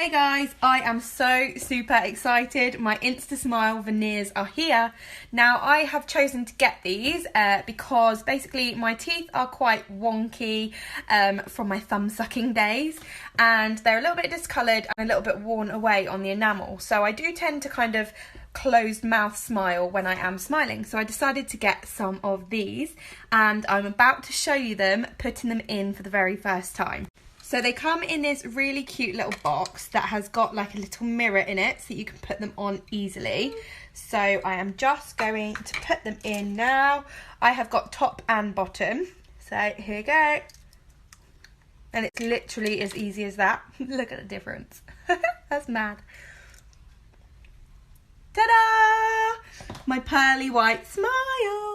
Hey guys, I am so super excited. My Instasmile veneers are here. Now I have chosen to get these because basically my teeth are quite wonky from my thumb sucking days, and they're a little bit discoloured and a little bit worn away on the enamel. So I do tend to kind of closed mouth smile when I am smiling. So I decided to get some of these, and I'm about to show you them, putting them in for the very first time. So they come in this really cute little box that has got like a little mirror in it so you can put them on easily. So I am just going to put them in now. I have got top and bottom. So here you go. And it's literally as easy as that. Look at the difference. That's mad. Ta-da! My pearly white smile.